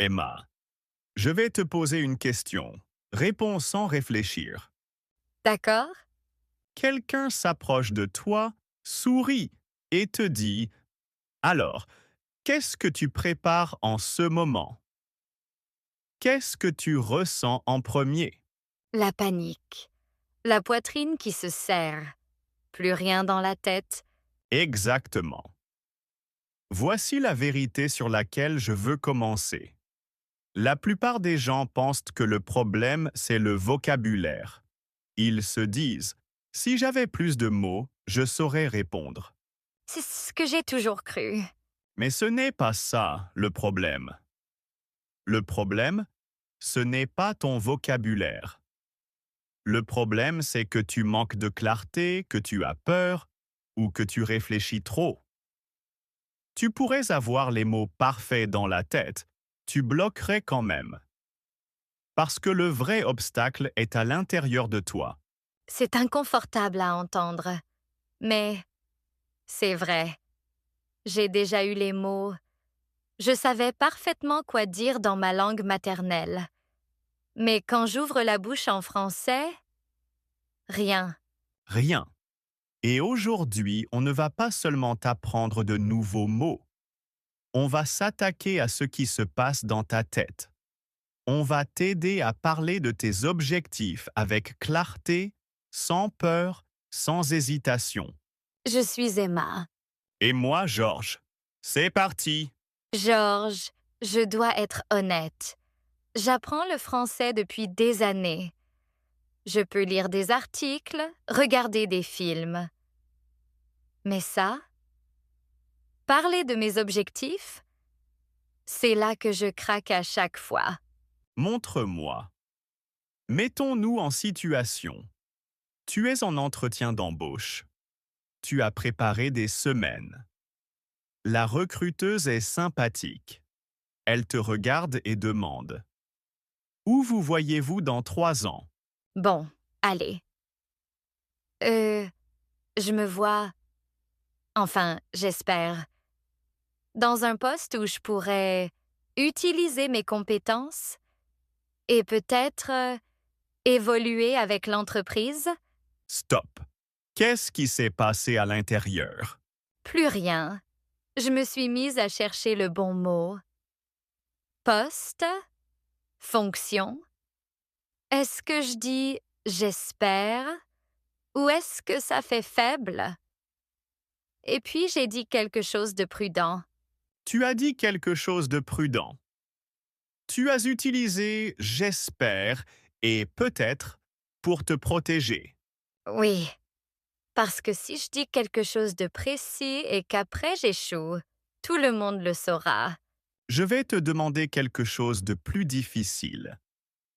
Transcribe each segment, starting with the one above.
Emma, je vais te poser une question. Réponds sans réfléchir. D'accord? Quelqu'un s'approche de toi, sourit et te dit alors, qu'est-ce que tu prépares en ce moment? Qu'est-ce que tu ressens en premier? La panique. La poitrine qui se serre. Plus rien dans la tête. Exactement. Voici la vérité sur laquelle je veux commencer. La plupart des gens pensent que le problème, c'est le vocabulaire. Ils se disent, si j'avais plus de mots, je saurais répondre. C'est ce que j'ai toujours cru. Mais ce n'est pas ça, le problème. Le problème, ce n'est pas ton vocabulaire. Le problème, c'est que tu manques de clarté, que tu as peur ou que tu réfléchis trop. Tu pourrais avoir les mots parfaits dans la tête, tu bloquerais quand même. Parce que le vrai obstacle est à l'intérieur de toi. C'est inconfortable à entendre. Mais c'est vrai. J'ai déjà eu les mots. Je savais parfaitement quoi dire dans ma langue maternelle. Mais quand j'ouvre la bouche en français, rien. Rien. Et aujourd'hui, on ne va pas seulement t'apprendre de nouveaux mots. On va s'attaquer à ce qui se passe dans ta tête. On va t'aider à parler de tes objectifs avec clarté, sans peur, sans hésitation. Je suis Emma. Et moi, Georges. C'est parti! Georges, je dois être honnête. J'apprends le français depuis des années. Je peux lire des articles, regarder des films. Mais ça, parler de mes objectifs, c'est là que je craque à chaque fois. Montre-moi. Mettons-nous en situation. Tu es en entretien d'embauche. Tu as préparé des semaines. La recruteuse est sympathique. Elle te regarde et demande. Où vous voyez-vous dans 3 ans? Bon, allez. Je me vois, enfin, j'espère, dans un poste où je pourrais utiliser mes compétences et peut-être évoluer avec l'entreprise. Stop. Qu'est-ce qui s'est passé à l'intérieur? Plus rien. Je me suis mise à chercher le bon mot. Poste, fonction. Est-ce que je dis j'espère ou est-ce que ça fait faible? Et puis j'ai dit quelque chose de prudent. Tu as dit quelque chose de prudent. Tu as utilisé j'espère et peut-être pour te protéger. Oui, parce que si je dis quelque chose de précis et qu'après j'échoue, tout le monde le saura. Je vais te demander quelque chose de plus difficile.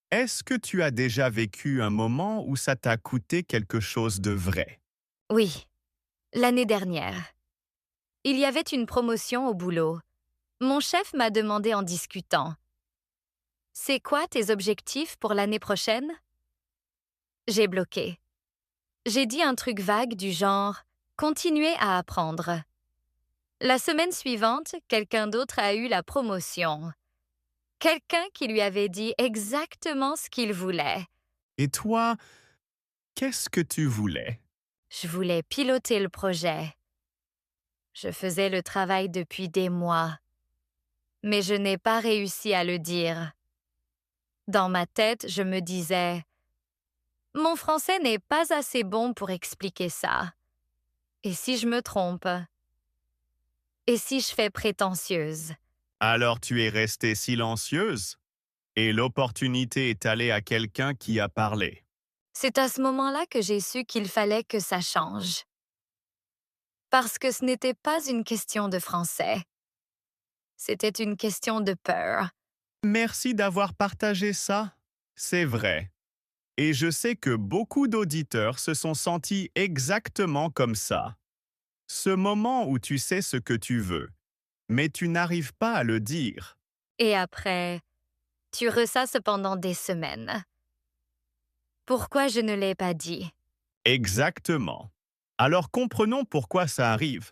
Est-ce que tu as déjà vécu un moment où ça t'a coûté quelque chose de vrai? Oui, l'année dernière. Il y avait une promotion au boulot. Mon chef m'a demandé en discutant. C'est quoi tes objectifs pour l'année prochaine? J'ai bloqué. J'ai dit un truc vague du genre « continuer à apprendre ». La semaine suivante, quelqu'un d'autre a eu la promotion. Quelqu'un qui lui avait dit exactement ce qu'il voulait. Et toi, qu'est-ce que tu voulais? Je voulais piloter le projet. Je faisais le travail depuis des mois. Mais je n'ai pas réussi à le dire. Dans ma tête, je me disais « Mon français n'est pas assez bon pour expliquer ça. Et si je me trompe? Et si je fais prétentieuse? » Alors tu es restée silencieuse et l'opportunité est allée à quelqu'un qui a parlé. C'est à ce moment-là que j'ai su qu'il fallait que ça change. Parce que ce n'était pas une question de français. C'était une question de peur. Merci d'avoir partagé ça. C'est vrai. Et je sais que beaucoup d'auditeurs se sont sentis exactement comme ça. Ce moment où tu sais ce que tu veux, mais tu n'arrives pas à le dire. Et après, tu ressasses pendant des semaines. Pourquoi je ne l'ai pas dit? Exactement. Alors comprenons pourquoi ça arrive.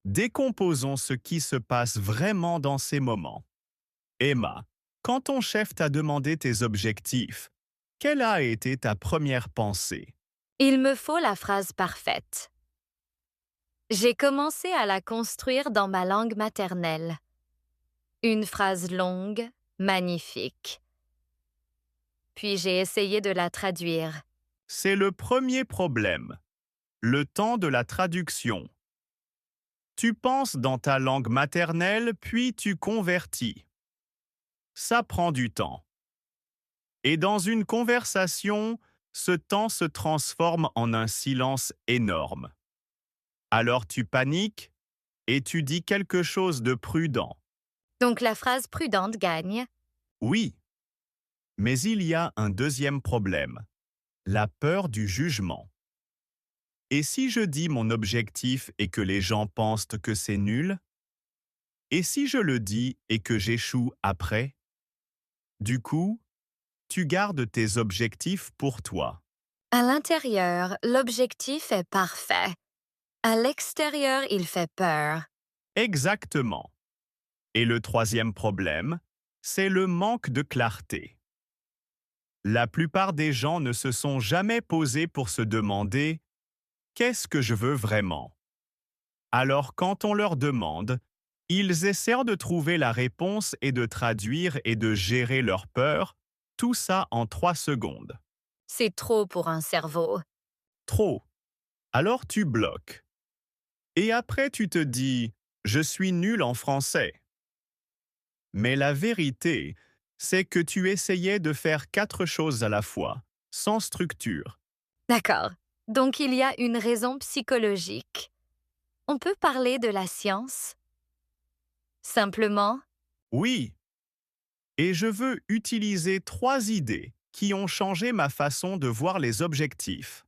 Décomposons ce qui se passe vraiment dans ces moments. Emma, Quand ton chef t'a demandé tes objectifs, quelle a été ta première pensée? Il me faut la phrase parfaite. J'ai commencé à la construire dans ma langue maternelle. Une phrase longue, magnifique. Puis j'ai essayé de la traduire. C'est le premier problème, le temps de la traduction. Tu penses dans ta langue maternelle, puis tu convertis. Ça prend du temps. Et dans une conversation, ce temps se transforme en un silence énorme. Alors tu paniques et tu dis quelque chose de prudent. Donc la phrase prudente gagne. Oui, mais il y a un deuxième problème, la peur du jugement. Et si je dis mon objectif et que les gens pensent que c'est nul? Et si je le dis et que j'échoue après? Du coup, tu gardes tes objectifs pour toi. À l'intérieur, l'objectif est parfait. À l'extérieur, il fait peur. Exactement. Et le troisième problème, c'est le manque de clarté. La plupart des gens ne se sont jamais posés pour se demander qu'est-ce que je veux vraiment? Alors quand on leur demande, ils essaient de trouver la réponse et de traduire et de gérer leur peur, tout ça en 3 secondes. C'est trop pour un cerveau. Trop. Alors tu bloques. Et après tu te dis, je suis nul en français. Mais la vérité, c'est que tu essayais de faire 4 choses à la fois, sans structure. D'accord. Donc il y a une raison psychologique. On peut parler de la science? Simplement, Oui, et je veux utiliser 3 idées qui ont changé ma façon de voir les objectifs.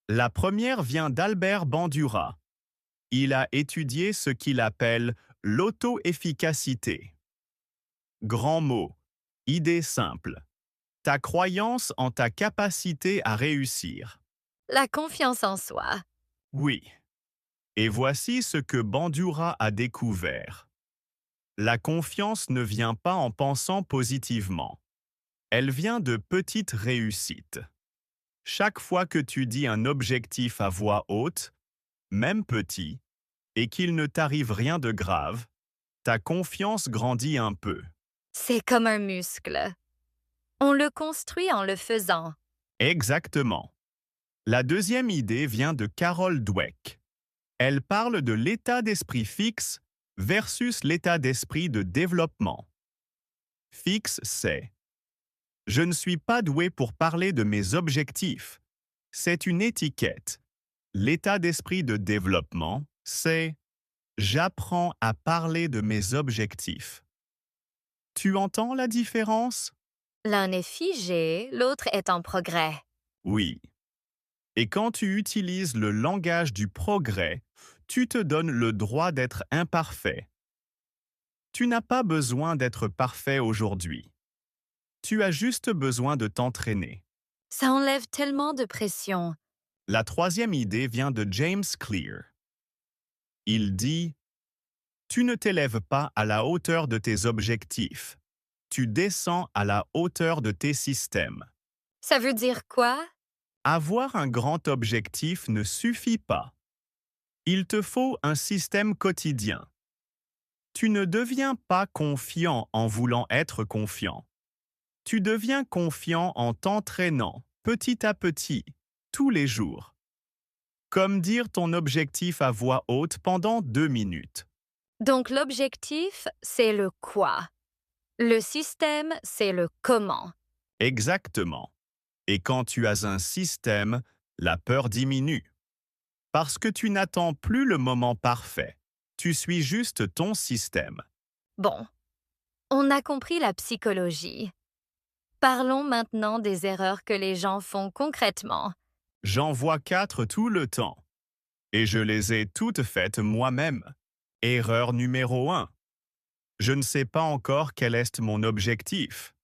La première vient d'Albert Bandura. Il a étudié ce qu'il appelle l'auto-efficacité. Grand mot, idée simple. Ta croyance en ta capacité à réussir. la confiance en soi. Oui. Et voici ce que Bandura a découvert. La confiance ne vient pas en pensant positivement. Elle vient de petites réussites. Chaque fois que tu dis un objectif à voix haute, même petit, et qu'il ne t'arrive rien de grave, ta confiance grandit un peu. C'est comme un muscle. On le construit en le faisant. Exactement. La deuxième idée vient de Carol Dweck. Elle parle de l'état d'esprit fixe versus l'état d'esprit de développement. Fixe, c'est je ne suis pas doué pour parler de mes objectifs. C'est une étiquette. L'état d'esprit de développement, c'est j'apprends à parler de mes objectifs. Tu entends la différence? L'un est figé, l'autre est en progrès. Oui. Et quand tu utilises le langage du progrès, tu te donnes le droit d'être imparfait. Tu n'as pas besoin d'être parfait aujourd'hui. Tu as juste besoin de t'entraîner. Ça enlève tellement de pression. La troisième idée vient de James Clear. Il dit « Tu ne t'élèves pas à la hauteur de tes objectifs. Tu descends à la hauteur de tes systèmes. » Ça veut dire quoi? Avoir un grand objectif ne suffit pas. Il te faut un système quotidien. Tu ne deviens pas confiant en voulant être confiant. Tu deviens confiant en t'entraînant, petit à petit, tous les jours. Comme dire ton objectif à voix haute pendant 2 minutes. Donc l'objectif, c'est le quoi. Le système, c'est le comment. Exactement. Et quand tu as un système, la peur diminue. Parce que tu n'attends plus le moment parfait. Tu suis juste ton système. Bon, on a compris la psychologie. Parlons maintenant des erreurs que les gens font concrètement. J'en vois 4 tout le temps. Et je les ai toutes faites moi-même. Erreur numéro 1. Je ne sais pas encore quel est mon objectif.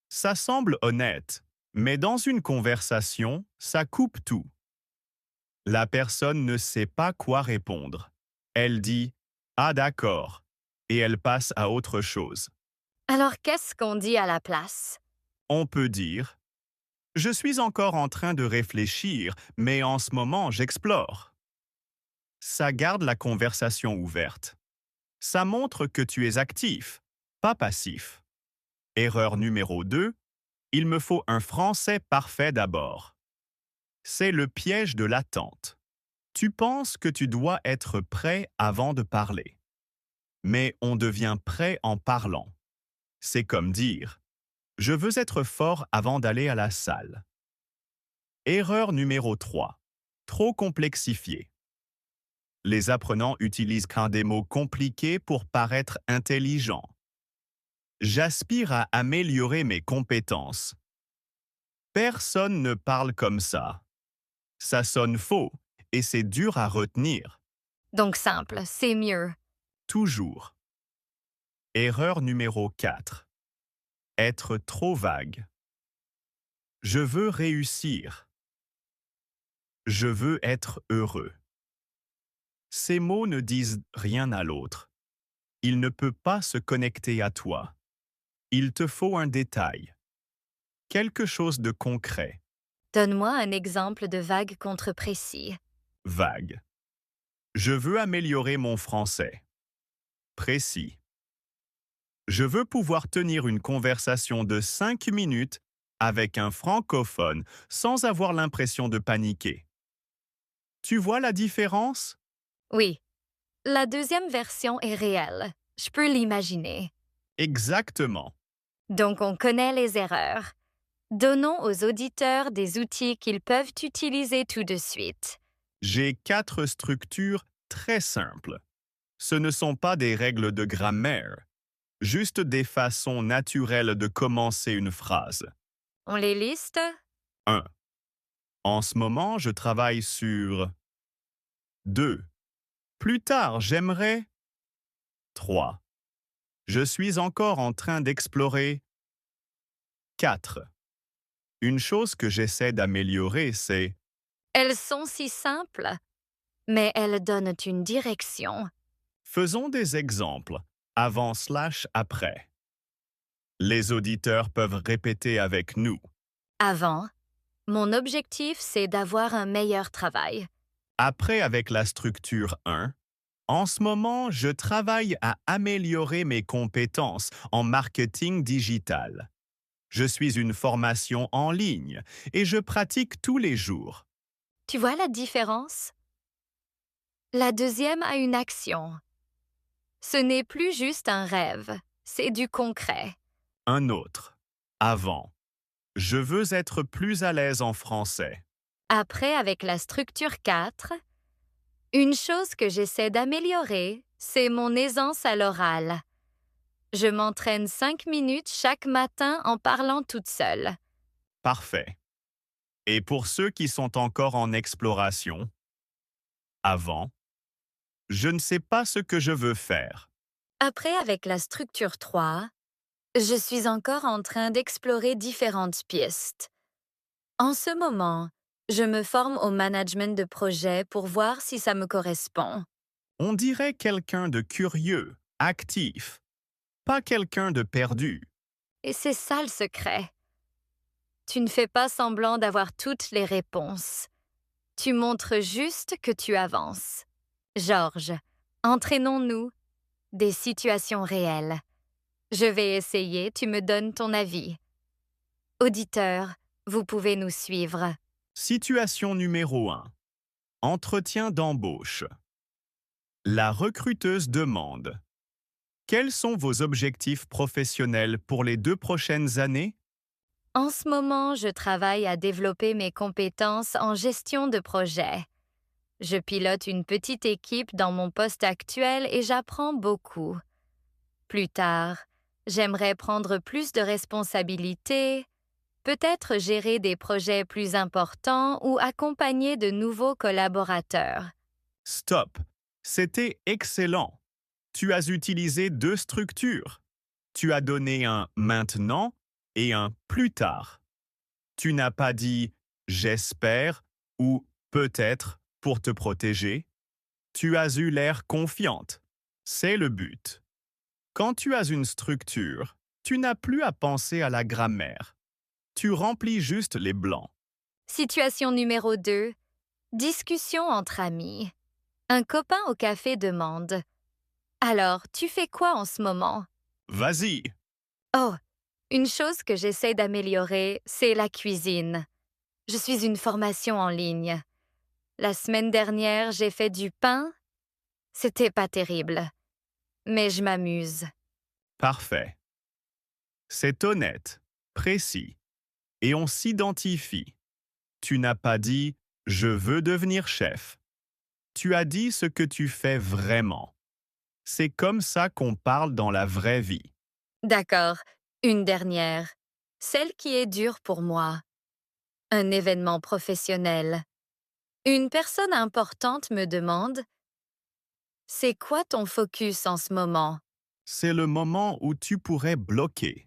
Ça semble honnête, mais dans une conversation, ça coupe tout. La personne ne sait pas quoi répondre. Elle dit « Ah d'accord » et elle passe à autre chose. Alors qu'est-ce qu'on dit à la place? On peut dire je suis encore en train de réfléchir, mais en ce moment j'explore. Ça garde la conversation ouverte. Ça montre que tu es actif, pas passif. Erreur numéro 2, il me faut un français parfait d'abord. C'est le piège de l'attente. Tu penses que tu dois être prêt avant de parler. Mais on devient prêt en parlant. C'est comme dire je veux être fort avant d'aller à la salle. Erreur numéro 3. Trop complexifié. Les apprenants utilisent qu'un des mots compliqués pour paraître intelligents. J'aspire à améliorer mes compétences. Personne ne parle comme ça. Ça sonne faux et c'est dur à retenir. Donc simple, c'est mieux. Toujours. Erreur numéro 4. Être trop vague. Je veux réussir. Je veux être heureux. Ces mots ne disent rien à l'autre. Il ne peut pas se connecter à toi. Il te faut un détail. Quelque chose de concret. Donne-moi un exemple de vague contre précis. Vague. Je veux améliorer mon français. Précis. Je veux pouvoir tenir une conversation de 5 minutes avec un francophone sans avoir l'impression de paniquer. Tu vois la différence? Oui, la deuxième version est réelle. Je peux l'imaginer. Exactement. Donc on connaît les erreurs. Donnons aux auditeurs des outils qu'ils peuvent utiliser tout de suite. J'ai 4 structures très simples. Ce ne sont pas des règles de grammaire, juste des façons naturelles de commencer une phrase. On les liste? 1. En ce moment, je travaille sur 2. Plus tard, j'aimerais 3. Je suis encore en train d'explorer 4. Une chose que j'essaie d'améliorer, c'est Elles sont si simples, mais elles donnent une direction. faisons des exemples avant/après. Les auditeurs peuvent répéter avec nous. Avant, mon objectif, c'est d'avoir un meilleur travail. Après, avec la structure 1, en ce moment, je travaille à améliorer mes compétences en marketing digital. Je suis une formation en ligne et je pratique tous les jours. Tu vois la différence? La deuxième a une action. Ce n'est plus juste un rêve, c'est du concret. Un autre. Avant. Je veux être plus à l'aise en français. Après, avec la structure 4, une chose que j'essaie d'améliorer, c'est mon aisance à l'oral. Je m'entraîne 5 minutes chaque matin en parlant toute seule. Parfait. Et pour ceux qui sont encore en exploration, avant, je ne sais pas ce que je veux faire. Après, avec la structure 3, je suis encore en train d'explorer différentes pistes. En ce moment, je me forme au management de projet pour voir si ça me correspond. On dirait quelqu'un de curieux, actif, pas quelqu'un de perdu. Et c'est ça le secret. Tu ne fais pas semblant d'avoir toutes les réponses. Tu montres juste que tu avances. Georges, entraînons-nous des situations réelles. Je vais essayer, tu me donnes ton avis. Auditeurs, vous pouvez nous suivre. Situation numéro 1. Entretien d'embauche. La recruteuse demande quels sont vos objectifs professionnels pour les 2 prochaines années? En ce moment, je travaille à développer mes compétences en gestion de projet. Je pilote une petite équipe dans mon poste actuel et j'apprends beaucoup. Plus tard, j'aimerais prendre plus de responsabilités, peut-être gérer des projets plus importants ou accompagner de nouveaux collaborateurs. Stop. C'était excellent. Tu as utilisé 2 structures. Tu as donné un maintenant et un plus tard. Tu n'as pas dit j'espère ou peut-être pour te protéger. Tu as eu l'air confiante. C'est le but. Quand tu as une structure, Tu n'as plus à penser à la grammaire. Tu remplis juste les blancs. Situation numéro 2. Discussion entre amis. Un copain au café demande: Alors, tu fais quoi en ce moment? Vas-y. Oh, une chose que j'essaie d'améliorer, c'est la cuisine. Je suis une formation en ligne. La semaine dernière, j'ai fait du pain. C'était pas terrible, mais je m'amuse. Parfait. C'est honnête, précis, et on s'identifie. Tu n'as pas dit «je veux devenir chef». Tu as dit ce que tu fais vraiment. C'est comme ça qu'on parle dans la vraie vie. D'accord, une dernière. Celle qui est dure pour moi. Un événement professionnel. Une personne importante me demande: C'est quoi ton focus en ce moment? C'est le moment où tu pourrais bloquer.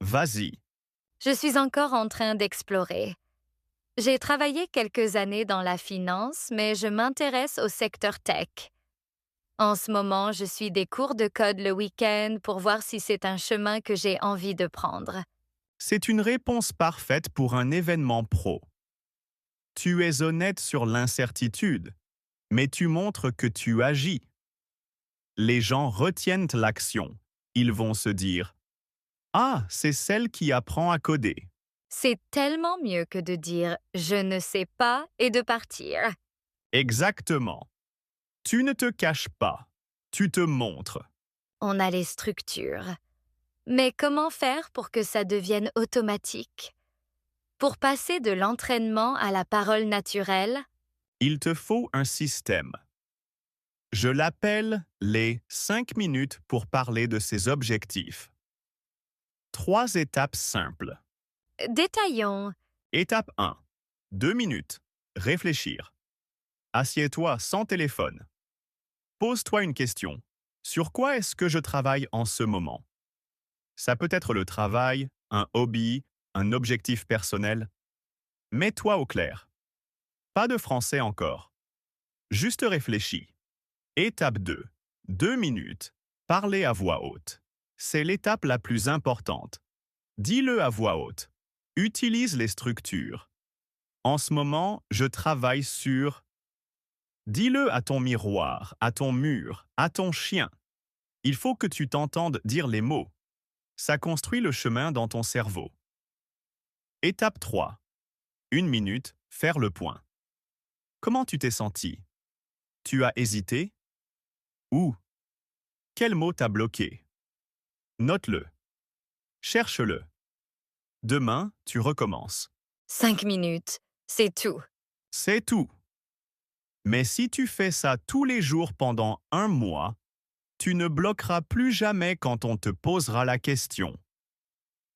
Vas-y. Je suis encore en train d'explorer. J'ai travaillé quelques années dans la finance, mais je m'intéresse au secteur tech. En ce moment, je suis des cours de code le week-end pour voir si c'est un chemin que j'ai envie de prendre. C'est une réponse parfaite pour un événement pro. Tu es honnête sur l'incertitude, mais tu montres que tu agis. Les gens retiennent l'action. Ils vont se dire «Ah, c'est celle qui apprend à coder». C'est tellement mieux que de dire je ne sais pas et de partir. Exactement. Tu ne te caches pas. Tu te montres. On a les structures. Mais comment faire pour que ça devienne automatique? Pour passer de l'entraînement à la parole naturelle? Il te faut un système. Je l'appelle les 5 minutes pour parler de ses objectifs. 3 étapes simples. Détaillons. Étape 1. 2 minutes. Réfléchir. Assieds-toi sans téléphone. Pose-toi une question. Sur quoi est-ce que je travaille en ce moment? Ça peut être le travail, un hobby, un objectif personnel. Mets-toi au clair. Pas de français encore. Juste réfléchis. Étape 2. 2 minutes. Parler à voix haute. C'est l'étape la plus importante. Dis-le à voix haute. Utilise les structures. En ce moment, je travaille sur... Dis-le à ton miroir, à ton mur, à ton chien. Il faut que tu t'entendes dire les mots. Ça construit le chemin dans ton cerveau. Étape 3. 1 minute, faire le point. Comment tu t'es senti? Tu as hésité? Où? Quel mot t'a bloqué? Note-le. Cherche-le. Demain, tu recommences. 5 minutes, c'est tout. C'est tout. Mais si tu fais ça tous les jours pendant 1 mois, tu ne bloqueras plus jamais quand on te posera la question.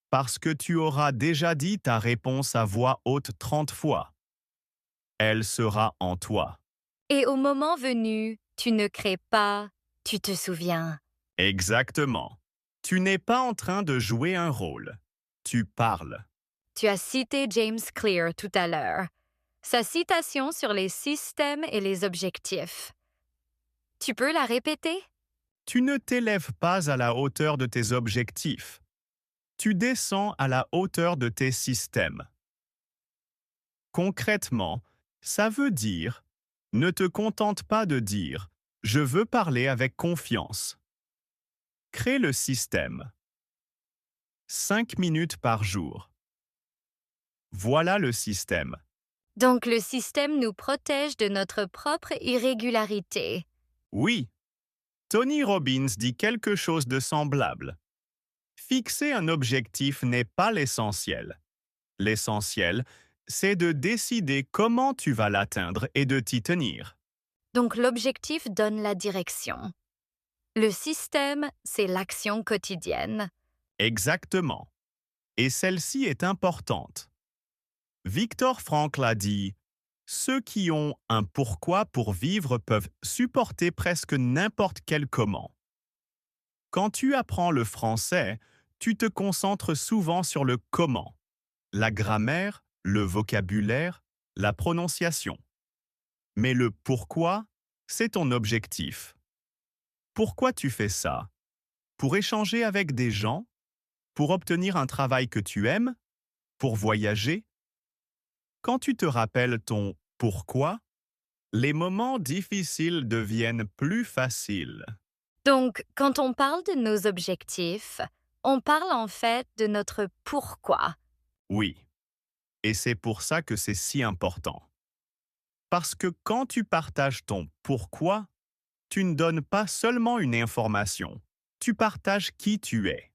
Parce que tu auras déjà dit ta réponse à voix haute 30 fois. Elle sera en toi. Et au moment venu, tu ne crées pas, tu te souviens. Exactement. Tu n'es pas en train de jouer un rôle. Tu parles. Tu as cité James Clear tout à l'heure. Sa citation sur les systèmes et les objectifs. Tu peux la répéter? Tu ne t'élèves pas à la hauteur de tes objectifs. Tu descends à la hauteur de tes systèmes. Concrètement, ça veut dire ne te contente pas de dire je veux parler avec confiance. Crée le système. 5 minutes par jour. Voilà le système. Donc le système nous protège de notre propre irrégularité. Oui, Tony Robbins dit quelque chose de semblable. Fixer un objectif n'est pas l'essentiel. L'essentiel, c'est de décider comment tu vas l'atteindre et de t'y tenir. Donc l'objectif donne la direction. Le système, c'est l'action quotidienne. Exactement. Et celle-ci est importante. Victor Frankl a dit « Ceux qui ont un pourquoi pour vivre peuvent supporter presque n'importe quel comment ». Quand tu apprends le français, tu te concentres souvent sur le comment, la grammaire, le vocabulaire, la prononciation. Mais le pourquoi, c'est ton objectif. Pourquoi tu fais ça? Pour échanger avec des gens? Pour obtenir un travail que tu aimes? Pour voyager? Quand tu te rappelles ton pourquoi, les moments difficiles deviennent plus faciles. Donc, quand on parle de nos objectifs, on parle en fait de notre pourquoi. Oui, et c'est pour ça que c'est si important. Parce que quand tu partages ton pourquoi, tu ne donnes pas seulement une information, tu partages qui tu es.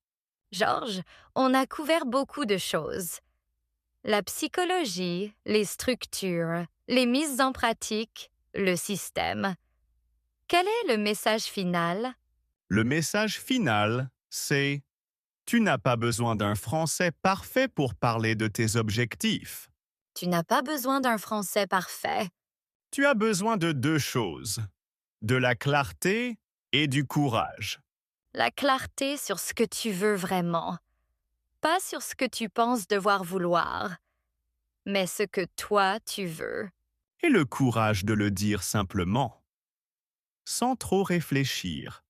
Georges, on a couvert beaucoup de choses. La psychologie, les structures, les mises en pratique, le système. Quel est le message final? Le message final, c'est tu n'as pas besoin d'un français parfait pour parler de tes objectifs. Tu n'as pas besoin d'un français parfait. Tu as besoin de deux choses, de la clarté et du courage. La clarté sur ce que tu veux vraiment. Pas sur ce que tu penses devoir vouloir, mais ce que toi tu veux. Et le courage de le dire simplement, sans trop réfléchir,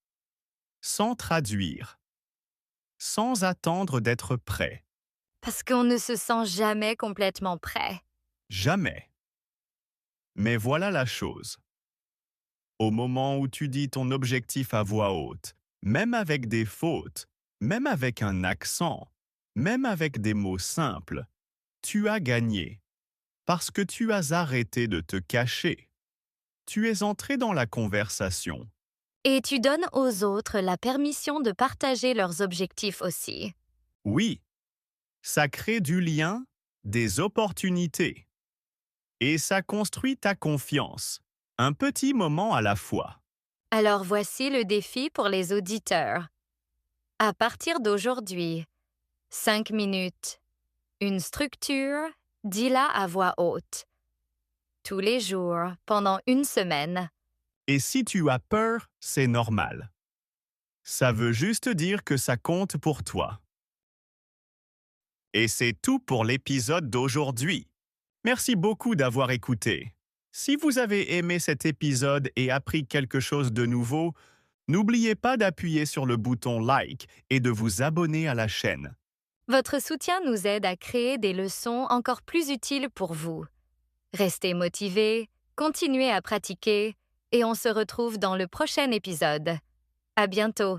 sans traduire, sans attendre d'être prêt. Parce qu'on ne se sent jamais complètement prêt. Jamais. Mais voilà la chose. Au moment où tu dis ton objectif à voix haute, même avec des fautes, même avec un accent, même avec des mots simples, tu as gagné. Parce que tu as arrêté de te cacher. Tu es entré dans la conversation. Et tu donnes aux autres la permission de partager leurs objectifs aussi. Oui, ça crée du lien, des opportunités. Et ça construit ta confiance, un petit moment à la fois. Alors voici le défi pour les auditeurs. À partir d'aujourd'hui, 5 minutes. Une structure, dis-la à voix haute. Tous les jours, pendant une semaine. Et si tu as peur, c'est normal. Ça veut juste dire que ça compte pour toi. Et c'est tout pour l'épisode d'aujourd'hui. Merci beaucoup d'avoir écouté. Si vous avez aimé cet épisode et appris quelque chose de nouveau, n'oubliez pas d'appuyer sur le bouton like et de vous abonner à la chaîne. Votre soutien nous aide à créer des leçons encore plus utiles pour vous. Restez motivés, continuez à pratiquer et on se retrouve dans le prochain épisode. À bientôt!